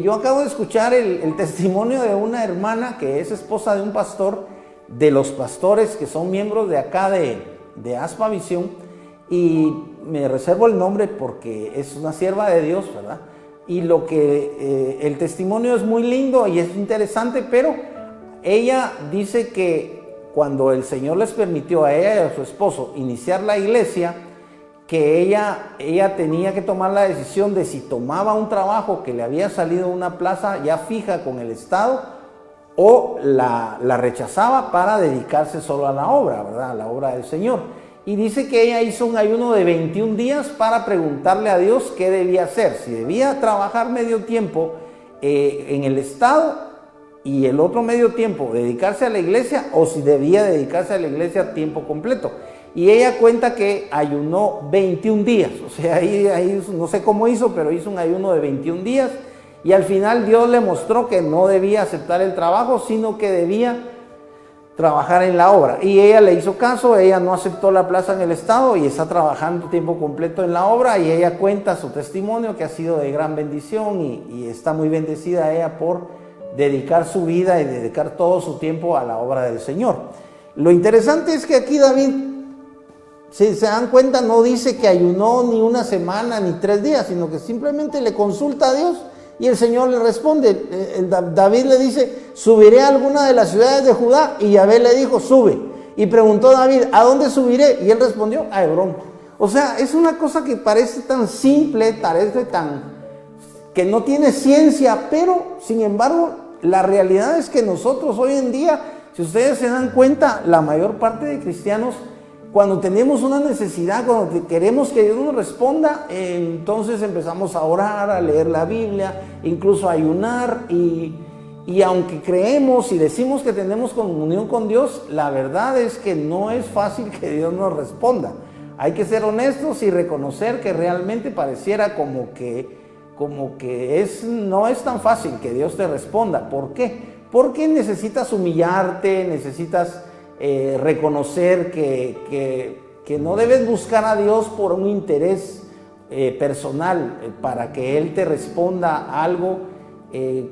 yo acabo de escuchar el testimonio de una hermana que es esposa de un pastor, de los pastores que son miembros de acá de Aspa Visión, y me reservo el nombre porque es una sierva de Dios, ¿verdad? Y el testimonio es muy lindo y es interesante, pero ella dice que cuando el Señor les permitió a ella y a su esposo iniciar la iglesia, que ella tenía que tomar la decisión de si tomaba un trabajo que le había salido una plaza ya fija con el Estado, o la rechazaba para dedicarse solo a la obra, ¿verdad? A la obra del Señor. Y dice que ella hizo un ayuno de 21 días para preguntarle a Dios qué debía hacer, si debía trabajar medio tiempo en el Estado y el otro medio tiempo dedicarse a la iglesia, o si debía dedicarse a la iglesia a tiempo completo. Y ella cuenta que ayunó 21 días, o sea, ahí no sé cómo hizo, pero hizo un ayuno de 21 días, y al final Dios le mostró que no debía aceptar el trabajo, sino que debía trabajar en la obra. Y ella le hizo caso, ella no aceptó la plaza en el Estado y está trabajando tiempo completo en la obra, y ella cuenta su testimonio que ha sido de gran bendición, y está muy bendecida ella por dedicar su vida y dedicar todo su tiempo a la obra del Señor. Lo interesante es que aquí David, si se dan cuenta, no dice que ayunó ni una semana ni 3 días, sino que simplemente le consulta a Dios y el Señor le responde. David le dice: subiré a alguna de las ciudades de Judá, y Yahvé le dijo: sube. Y preguntó David: ¿a dónde subiré? Y él respondió: a Hebrón. O sea, es una cosa que parece tan simple, parece que no tiene ciencia, pero sin embargo la realidad es que nosotros hoy en día, si ustedes se dan cuenta, la mayor parte de cristianos, cuando tenemos una necesidad, cuando queremos que Dios nos responda, entonces empezamos a orar, a leer la Biblia, incluso a ayunar, y aunque creemos y decimos que tenemos comunión con Dios, la verdad es que no es fácil que Dios nos responda. Hay que ser honestos y reconocer que realmente pareciera como que no es tan fácil que Dios te responda. ¿Por qué? Porque necesitas humillarte, necesitas reconocer que no debes buscar a Dios por un interés personal, para que Él te responda algo,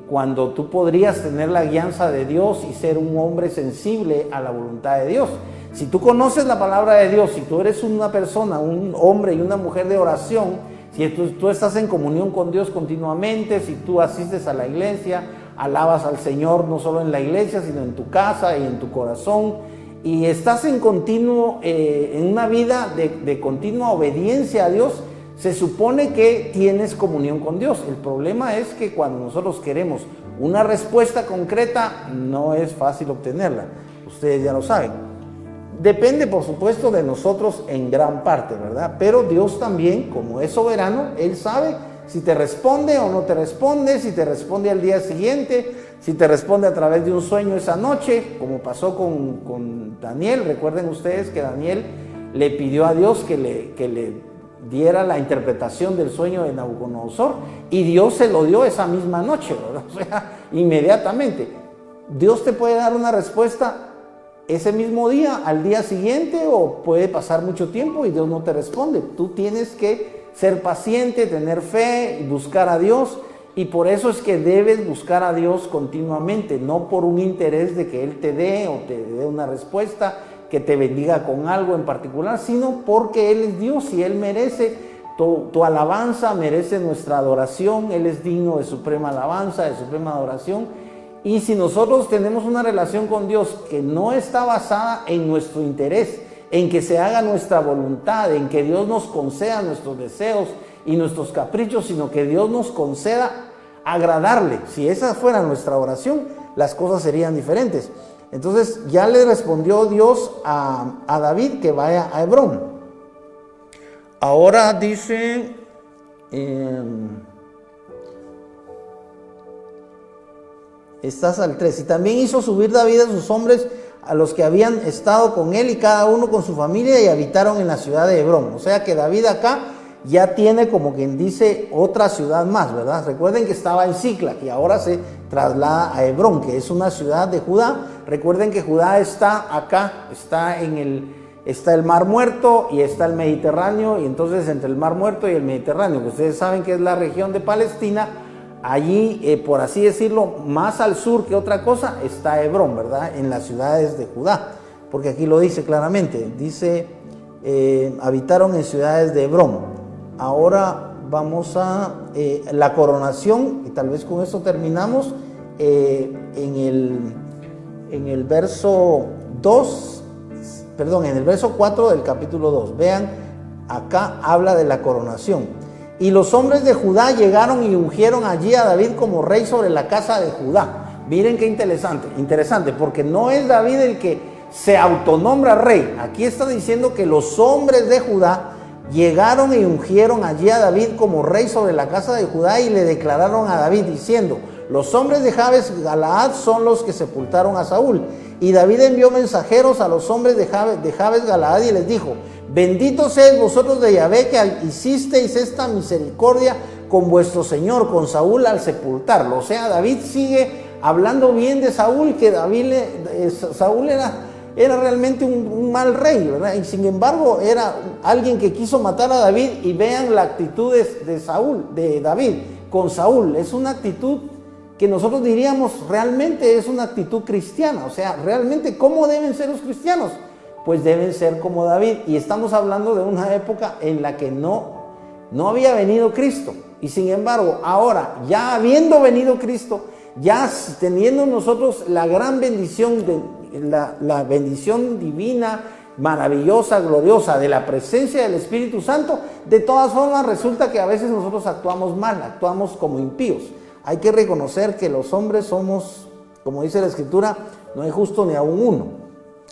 cuando tú podrías tener la guianza de Dios y ser un hombre sensible a la voluntad de Dios. Si tú conoces la palabra de Dios, si tú eres una persona, un hombre y una mujer de oración, si tú estás en comunión con Dios continuamente, si tú asistes a la iglesia, alabas al Señor no solo en la iglesia, sino en tu casa y en tu corazón, y estás en una vida de continua obediencia a Dios, se supone que tienes comunión con Dios. El problema es que cuando nosotros queremos una respuesta concreta, no es fácil obtenerla. Ustedes ya lo saben. Depende, por supuesto, de nosotros en gran parte, ¿verdad? Pero Dios también, como es soberano, Él sabe si te responde o no te responde, si te responde al día siguiente, si te responde a través de un sueño esa noche, como pasó con Daniel. Recuerden ustedes que Daniel le pidió a Dios que le diera la interpretación del sueño de Nabucodonosor, y Dios se lo dio esa misma noche, ¿verdad? O sea, inmediatamente. Dios te puede dar una respuesta ese mismo día, al día siguiente, o puede pasar mucho tiempo y Dios no te responde. Tú tienes que ser paciente, tener fe y buscar a Dios, y por eso es que debes buscar a Dios continuamente, no por un interés de que Él te dé o te dé una respuesta, que te bendiga con algo en particular, sino porque Él es Dios y Él merece tu alabanza, merece nuestra adoración. Él es digno de suprema alabanza, de suprema adoración. Y si nosotros tenemos una relación con Dios que no está basada en nuestro interés, en que se haga nuestra voluntad, en que Dios nos conceda nuestros deseos y nuestros caprichos, sino que Dios nos conceda agradarle, si esa fuera nuestra oración, las cosas serían diferentes. Entonces ya le respondió Dios a David que vaya a Hebrón. Ahora dice Estás al 3. Y también hizo subir David a sus hombres, a los que habían estado con él, y cada uno con su familia, y habitaron en la ciudad de Hebrón. O sea que David acá ya tiene, como quien dice, otra ciudad más, ¿verdad? Recuerden que estaba en Siclag y ahora se traslada a Hebrón, que es una ciudad de Judá. Recuerden que Judá está acá, está el Mar Muerto y está el Mediterráneo, y entonces entre el Mar Muerto y el Mediterráneo, que ustedes saben que es la región de Palestina, allí, por así decirlo, más al sur que otra cosa, está Hebrón, ¿verdad? En las ciudades de Judá, porque aquí lo dice claramente, dice, habitaron en ciudades de Hebrón. Ahora vamos a la coronación, y tal vez con eso terminamos, en el verso 2, perdón, en el verso 4 del capítulo 2. Vean, acá habla de la coronación. Y los hombres de Judá llegaron y ungieron allí a David como rey sobre la casa de Judá. Miren qué interesante, porque no es David el que se autonombra rey. Aquí está diciendo que los hombres de Judá llegaron y ungieron allí a David como rey sobre la casa de Judá, y le declararon a David diciendo: los hombres de Jabes Galaad son los que sepultaron a Saúl. Y David envió mensajeros a los hombres de Jabes Galaad y les dijo: benditos seáis vosotros de Yahvé, que hicisteis esta misericordia con vuestro señor, con Saúl, al sepultarlo. O sea, David sigue hablando bien de Saúl, que Saúl era realmente un mal rey, ¿verdad? Y sin embargo era alguien que quiso matar a David. Y vean la actitud de David con Saúl. Es una actitud que nosotros diríamos realmente es una actitud cristiana. O sea, realmente, ¿cómo deben ser los cristianos? Pues deben ser como David. Y estamos hablando de una época en la que no había venido Cristo. Y sin embargo, ahora, ya habiendo venido Cristo, ya teniendo nosotros la gran bendición la bendición divina, maravillosa, gloriosa de la presencia del Espíritu Santo, de todas formas resulta que a veces nosotros actuamos mal, actuamos como impíos. Hay que reconocer que los hombres somos, como dice la Escritura, no hay justo ni aun uno.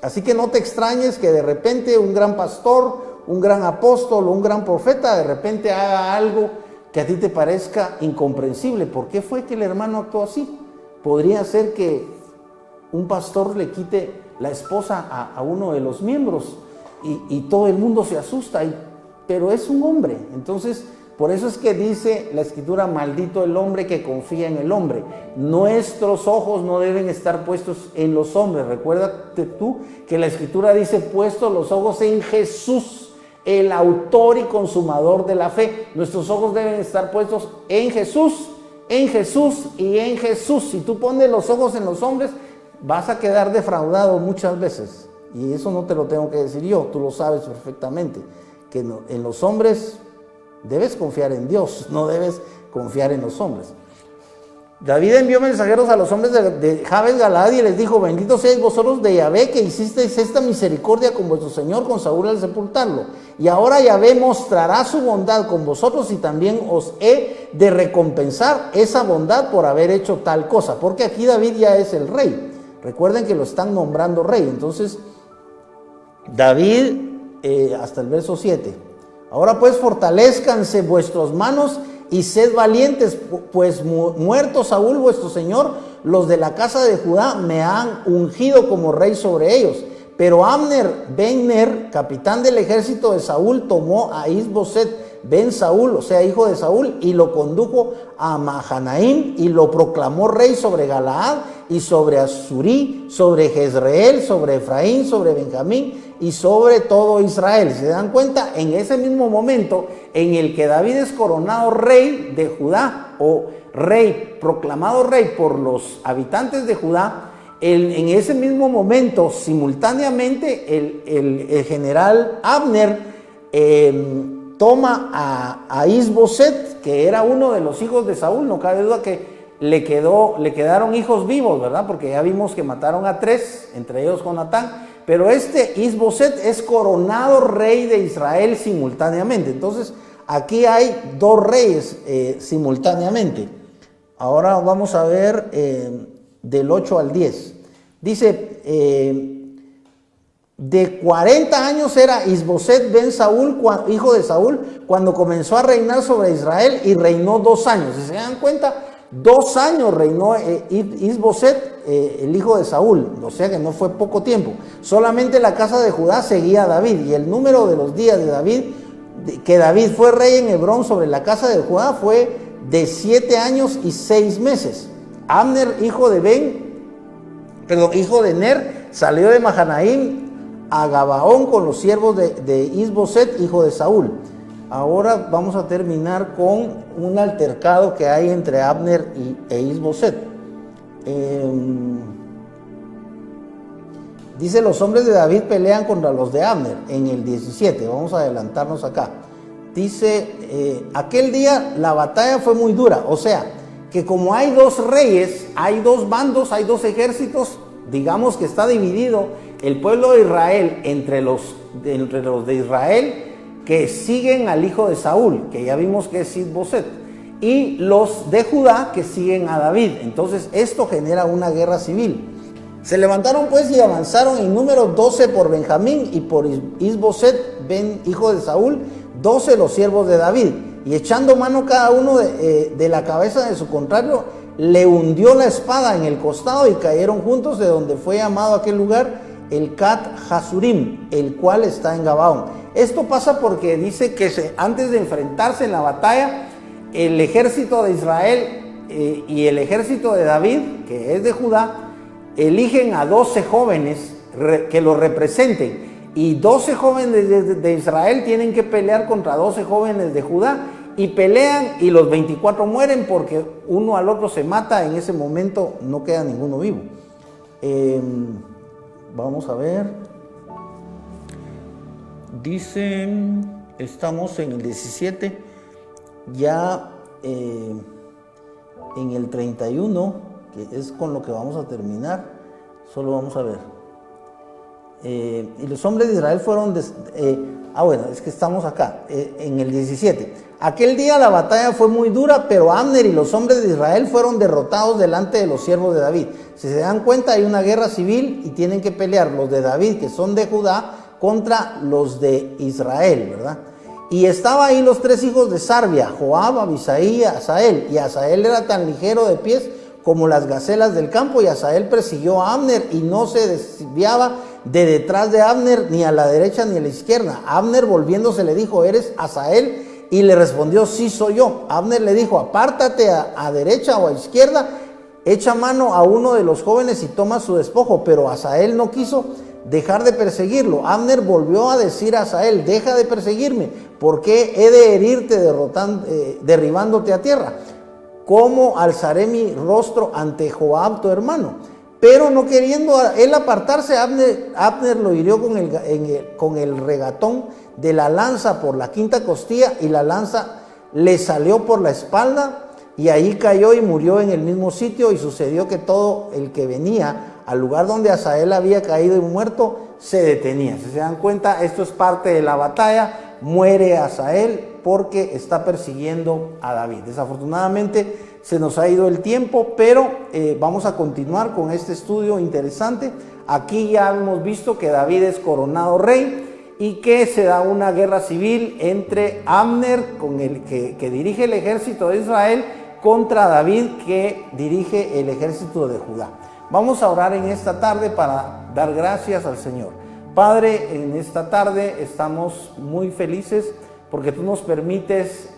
Así que no te extrañes que de repente un gran pastor, un gran apóstol, un gran profeta de repente haga algo que a ti te parezca incomprensible. ¿Por qué fue que el hermano actuó así? Podría ser que un pastor le quite la esposa a uno de los miembros y todo el mundo se asusta, pero es un hombre. Entonces, por eso es que dice la Escritura: maldito el hombre que confía en el hombre. Nuestros ojos no deben estar puestos en los hombres. Recuérdate tú que la Escritura dice: puestos los ojos en Jesús, el autor y consumador de la fe. Nuestros ojos deben estar puestos en Jesús y en Jesús. Si tú pones los ojos en los hombres, vas a quedar defraudado muchas veces. Y eso no te lo tengo que decir yo, tú lo sabes perfectamente, que en los hombres debes confiar en Dios, no debes confiar en los hombres. David envió mensajeros a los hombres de Jabes Galaad y les dijo: benditos seáis vosotros de Yahvé, que hicisteis esta misericordia con vuestro señor, con Saúl, al sepultarlo. Y ahora Yahvé mostrará su bondad con vosotros, y también os he de recompensar esa bondad por haber hecho tal cosa. Porque aquí David ya es el rey. Recuerden que lo están nombrando rey. Entonces, David, hasta el verso 7. Ahora pues fortalezcanse vuestras manos y sed valientes, pues muerto Saúl vuestro señor, los de la casa de Judá me han ungido como rey sobre ellos. Pero Abner ben Ner, capitán del ejército de Saúl, tomó a Is-Boset ben Saúl, o sea, hijo de Saúl, y lo condujo a Mahanaim y lo proclamó rey sobre Galaad y sobre Asurí, sobre Jezreel, sobre Efraín, sobre Benjamín y sobre todo Israel. ¿Se dan cuenta? En ese mismo momento en el que David es coronado rey de Judá, o rey, proclamado rey por los habitantes de Judá, en ese mismo momento, simultáneamente, el general Abner toma a Is-Boset, que era uno de los hijos de Saúl. No cabe duda que le quedaron hijos vivos, ¿verdad? Porque ya vimos que mataron a 3, entre ellos Jonatán. Pero este Is-Boset es coronado rey de Israel simultáneamente. Entonces, aquí hay 2 reyes simultáneamente. Ahora vamos a ver del 8 al 10. Dice, de 40 años era Is-Boset ben Saúl, hijo de Saúl, cuando comenzó a reinar sobre Israel, y reinó 2 años. Si se dan cuenta, 2 años reinó Isboset, el hijo de Saúl, o sea que no fue poco tiempo. Solamente la casa de Judá seguía a David, y el número de los días de David, que David fue rey en Hebrón sobre la casa de Judá, fue de 7 años y 6 meses. Abner, hijo de Ner, salió de Mahanaim a Gabaón con los siervos de Isboset, hijo de Saúl. Ahora vamos a terminar con un altercado que hay entre Abner e Isboset. Dice: los hombres de David pelean contra los de Abner, en el 17. Vamos a adelantarnos acá. Dice: aquel día la batalla fue muy dura. O sea, que como hay 2 reyes, hay 2 bandos, hay 2 ejércitos, digamos que está dividido el pueblo de Israel entre los de Israel que siguen al hijo de Saúl, que ya vimos que es Isboset, y los de Judá que siguen a David. Entonces esto genera una guerra civil. Se levantaron pues y avanzaron en número 12 por Benjamín, y por Isboset, hijo de Saúl, 12 los siervos de David, y echando mano cada uno de la cabeza de su contrario, le hundió la espada en el costado, y cayeron juntos, de donde fue llamado aquel lugar el Cat Hasurim, el cual está en Gabaón. Esto pasa porque dice que antes de enfrentarse en la batalla, el ejército de Israel y el ejército de David, que es de Judá, eligen a 12 jóvenes que los representen, y 12 jóvenes de Israel tienen que pelear contra 12 jóvenes de Judá, y pelean, y los 24 mueren porque uno al otro se mata. En ese momento no queda ninguno vivo. Vamos a ver. Dice, estamos en el 17, ya en el 31, que es con lo que vamos a terminar. Solo vamos a ver. Y los hombres de Israel fueron... bueno, es que estamos acá, en el 17. Aquel día la batalla fue muy dura, pero Abner y los hombres de Israel fueron derrotados delante de los siervos de David. Si se dan cuenta, hay una guerra civil y tienen que pelear los de David, que son de Judá, contra los de Israel, ¿verdad? Y estaba ahí los 3 hijos de Sarbia, Joab, Abisaí y Asael. Y Asael era tan ligero de pies como las gacelas del campo, y Asael persiguió a Abner y no se desviaba de detrás de Abner, ni a la derecha ni a la izquierda. Abner, volviéndose, le dijo: ¿eres Asael? Y le respondió: sí, soy yo. Abner le dijo: apártate a derecha o a izquierda, echa mano a uno de los jóvenes y toma su despojo. Pero Asael no quiso dejar de perseguirlo. Abner volvió a decir a Asael: deja de perseguirme, porque he de herirte derribándote a tierra. ¿Cómo alzaré mi rostro ante Joab tu hermano? Pero no queriendo él apartarse, Abner lo hirió con el regatón de la lanza por la quinta costilla, y la lanza le salió por la espalda, y ahí cayó y murió en el mismo sitio. Y sucedió que todo el que venía al lugar donde Asael había caído y muerto se detenía. Si se dan cuenta, esto es parte de la batalla. Muere Asael porque está persiguiendo a David. Desafortunadamente se nos ha ido el tiempo, pero vamos a continuar con este estudio interesante. Aquí ya hemos visto que David es coronado rey y que se da una guerra civil entre Abner, con el que dirige el ejército de Israel, contra David, que dirige el ejército de Judá. Vamos a orar en esta tarde para dar gracias al Señor. Padre, en esta tarde estamos muy felices porque tú nos permites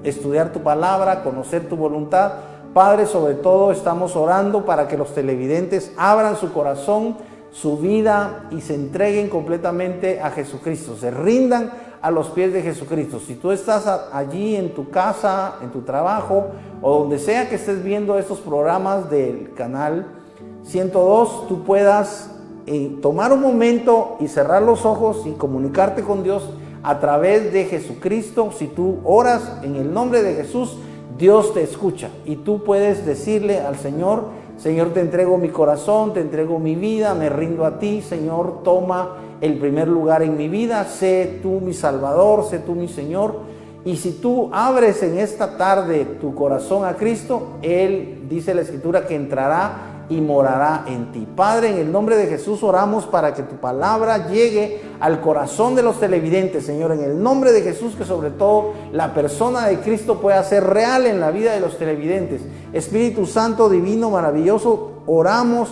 estudiar tu palabra, conocer tu voluntad. Padre, sobre todo estamos orando para que los televidentes abran su corazón, su vida, y se entreguen completamente a Jesucristo, se rindan a los pies de Jesucristo. Si tú estás allí en tu casa, en tu trabajo, o donde sea que estés viendo estos programas del canal 102, tú puedas tomar un momento y cerrar los ojos y comunicarte con Dios a través de Jesucristo. Si tú oras en el nombre de Jesús, Dios te escucha, y tú puedes decirle al Señor: Señor, te entrego mi corazón, te entrego mi vida, me rindo a ti. Señor, toma el primer lugar en mi vida, sé tú mi Salvador, sé tú mi Señor. Y si tú abres en esta tarde tu corazón a Cristo, Él, dice la Escritura, que entrará y morará en ti. Padre, en el nombre de Jesús oramos para que tu palabra llegue al corazón de los televidentes, Señor, en el nombre de Jesús, que sobre todo la persona de Cristo pueda ser real en la vida de los televidentes. Espíritu Santo, divino, maravilloso, oramos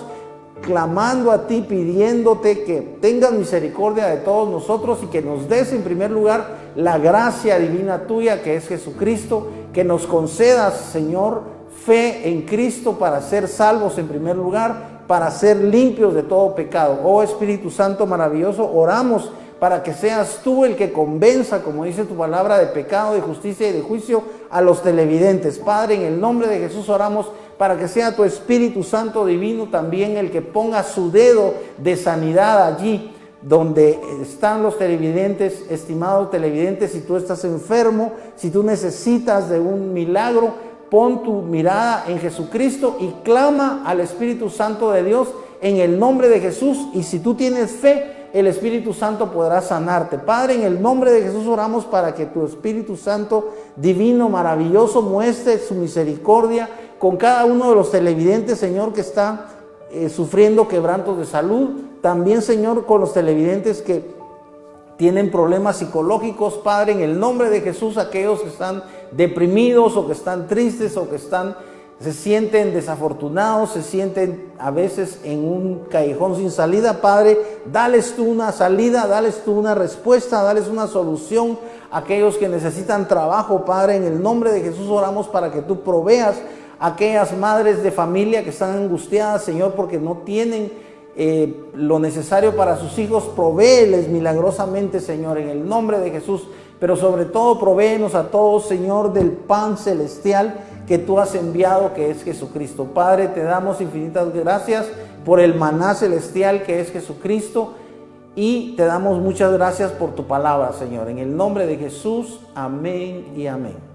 clamando a ti, pidiéndote que tengas misericordia de todos nosotros y que nos des en primer lugar la gracia divina tuya, que es Jesucristo, que nos concedas, Señor, fe en Cristo para ser salvos en primer lugar, para ser limpios de todo pecado. Oh Espíritu Santo maravilloso, oramos para que seas tú el que convenza, como dice tu palabra, de pecado, de justicia y de juicio a los televidentes. Padre, en el nombre de Jesús oramos para que sea tu Espíritu Santo divino también el que ponga su dedo de sanidad allí donde están los televidentes. Estimados televidentes, si tú estás enfermo, si tú necesitas de un milagro, pon tu mirada en Jesucristo y clama al Espíritu Santo de Dios en el nombre de Jesús. Y si tú tienes fe, el Espíritu Santo podrá sanarte. Padre, en el nombre de Jesús oramos para que tu Espíritu Santo divino, maravilloso, muestre su misericordia con cada uno de los televidentes, Señor, que está sufriendo quebrantos de salud. También, Señor, con los televidentes que tienen problemas psicológicos, Padre, en el nombre de Jesús, aquellos que están deprimidos o que están tristes o que se sienten desafortunados, se sienten a veces en un callejón sin salida, Padre, dales tú una salida, dales tú una respuesta, dales una solución a aquellos que necesitan trabajo, Padre, en el nombre de Jesús oramos para que tú proveas a aquellas madres de familia que están angustiadas, Señor, porque no tienen lo necesario para sus hijos. Provéeles milagrosamente, Señor, en el nombre de Jesús, pero sobre todo provéenos a todos, Señor, del pan celestial que tú has enviado, que es Jesucristo. Padre, te damos infinitas gracias por el maná celestial que es Jesucristo y te damos muchas gracias por tu palabra, Señor, en el nombre de Jesús, amén y amén.